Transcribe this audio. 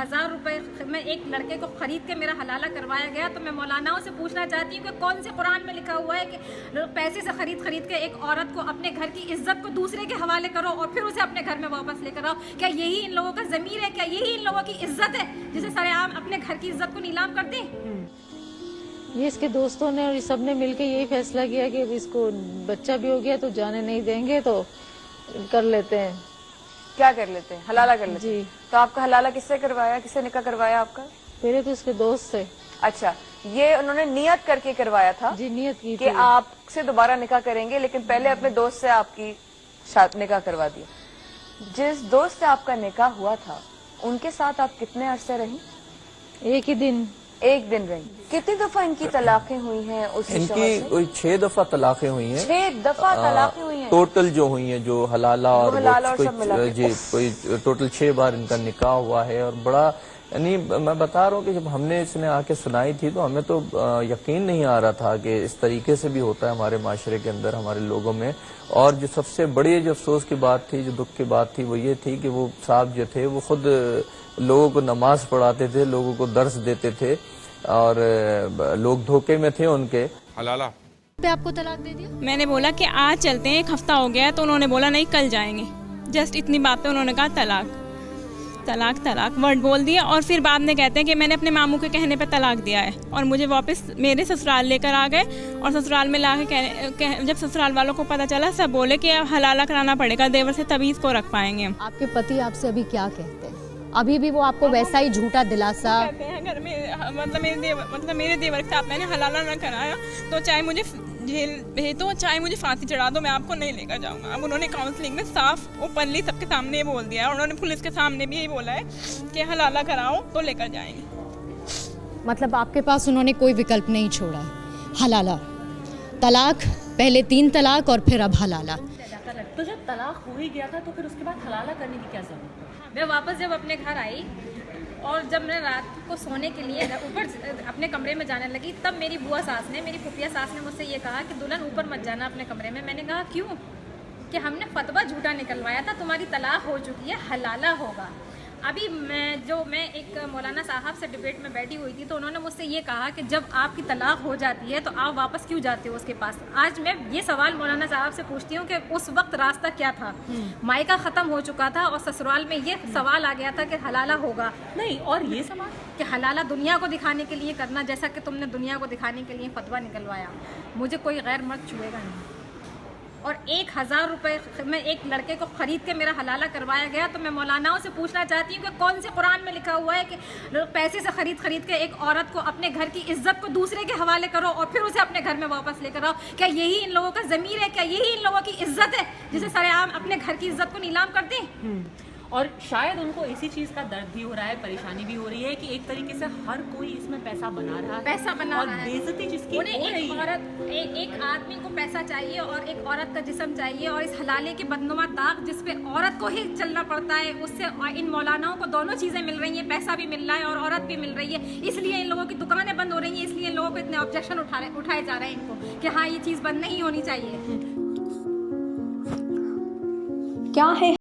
1000 रुपए में एक लड़के को खरीद के मेरा हलाला करवाया गया, तो मैं मौलानाओं से पूछना चाहती हूँ कि कौन से कुरान में लिखा हुआ है कि पैसे से खरीद के एक औरत को अपने घर की इज्जत को दूसरे के हवाले करो और फिर उसे अपने घर में वापस लेकर आओ? क्या यही इन लोगों का ज़मीर है? क्या यही इन लोगों की इज्जत है जिसे सरेआम अपने घर की इज्जत को नीलाम कर दें? ये इसके दोस्तों ने और इस सब ने मिलकर यही फैसला किया कि इसको बच्चा भी हो गया तो जाने नहीं देंगे, तो कर लेते हैं। क्या कर लेते हैं? हलाला कर लेते हैं। जी। तो आपका हलाला किससे करवाया, किससे निकाह करवाया आपका? पहले तो उसके दोस्त से। अच्छा, ये उन्होंने नियत करके करवाया था? जी, नियत की कि आपसे दोबारा निकाह करेंगे, लेकिन पहले अपने दोस्त से आपकी निकाह करवा दिया। जिस दोस्त से आपका निकाह हुआ था उनके साथ आप कितने अरसे रही? एक ही दिन। एक दिन रही। कितनी दफा इनकी तलाकें हुई हैं? इनकी कोई 6 दफा तलाकें हुई हैं। 6 दफा तलाकें हुई हैं टोटल जो हुई हैं, जो हलाला और सब मिला के। जी, कोई टोटल 6 बार इनका निकाह हुआ है। और बड़ा, यानी मैं बता रहा हूँ कि जब हमने इसने आके सुनाई थी तो हमें तो यकीन नहीं आ रहा था कि इस तरीके से भी होता है हमारे माशरे के अंदर, हमारे लोगों में। और जो सबसे बड़ी जो अफसोस की बात थी, जो दुख की बात थी, वो ये थी कि वो साहब जो थे वो खुद लोगों को नमाज पढ़ाते थे, लोगों को दर्स देते थे और लोग धोखे में थे उनके। हलाला पे आपको तलाक दे दिया? मैंने बोला कि आज चलते हैं, 1 हफ्ता हो गया है, तो उन्होंने बोला नहीं कल जाएंगे। जस्ट इतनी बात पे उन्होंने कहा तलाक तलाक तलाक वर्ड बोल दिया। और फिर बाद में कहते हैं कि मैंने अपने मामू के कहने पे तलाक दिया है और मुझे वापस मेरे ससुराल लेकर आ गए। और ससुराल में ला के जब ससुराल वालों को पता चला, सब बोले कि अब हलाला कराना पड़ेगा देवर से, तभी इसको रख पाएंगे हम। आपके पति आपसे अभी क्या कहते हैं? अभी भी वो आपको वैसा ही झूठा दिलासा? कहते हैं घर में, मतलब मेरे देवर के साथ मैंने हलाला ना कराया तो चाहे मुझे जेल भेज दो, चाहे मुझे फांसी चढ़ा दो, मैं आपको नहीं लेकर जाऊंगा। अब उन्होंने काउंसलिंग में साफ ओपनली सबके सामने बोल दिया है। उन्होंने पुलिस के सामने भी यही बोला है कि हलाला कराओ तो लेकर जाएंगे। मतलब आपके पास उन्होंने कोई विकल्प नहीं छोड़ा है? हलाला, तलाक, पहले 3 तलाक और फिर अब हलाला। तो जब तलाक हो ही गया था तो फिर उसके बाद हलाला करने की क्या जरूरत है? मैं वापस जब अपने घर आई और जब मैं रात को सोने के लिए ऊपर अपने कमरे में जाने लगी, तब मेरी बुआ सास ने, मेरी फुफिया सास ने मुझसे ये कहा कि दुल्हन ऊपर मत जाना अपने कमरे में। मैंने कहा क्यों? कि हमने फतवा झूठा निकलवाया था, तुम्हारी तलाक हो चुकी है, हलाला होगा। अभी मैं एक मौलाना साहब से डिबेट में बैठी हुई थी, तो उन्होंने मुझसे ये कहा कि जब आपकी तलाक हो जाती है तो आप वापस क्यों जाते हो उसके पास? आज मैं ये सवाल मौलाना साहब से पूछती हूँ कि उस वक्त रास्ता क्या था? मायका ख़त्म हो चुका था और ससुराल में ये सवाल आ गया था कि हलाला होगा नहीं, और ये सवाल कि हलाला दुनिया को दिखाने के लिए करना, जैसा कि तुमने दुनिया को दिखाने के लिए फतवा निकलवाया। मुझे कोई गैर मर्द छुएगा नहीं। और 1000 रुपए में एक लड़के को खरीद के मेरा हलाला करवाया गया, तो मैं मौलानाओं से पूछना चाहती हूँ कि कौन से कुरान में लिखा हुआ है कि पैसे से खरीद के एक औरत को अपने घर की इज्जत को दूसरे के हवाले करो और फिर उसे अपने घर में वापस लेकर आओ? क्या यही इन लोगों का ज़मीर है? क्या यही इन लोगों की इज्जत है जिसे सरेआम अपने घर की इज्जत को नीलाम कर दें? और शायद उनको इसी चीज का दर्द भी हो रहा है, परेशानी भी हो रही है कि एक तरीके से हर कोई इसमें पैसा बना रहा है, पैसा बना और रहा है। बेइज्जती जिसकी उन्हें हो रही एक है। औरत, एक आदमी को पैसा चाहिए और एक औरत का जिस्म चाहिए, और इस हलाले के बदनुमा दाग जिस पे औरत को ही चलना पड़ता है, उससे इन मौलानाओं को दोनों चीज़ें मिल रही हैं, पैसा भी मिल रहा है और औरत भी मिल रही है। इसलिए इन लोगों की दुकानें बंद हो रही हैं, इसलिए इन लोगों को इतने ऑब्जेक्शन उठाए जा रहे हैं इनको कि हाँ ये चीज़ बंद नहीं होनी चाहिए। क्या है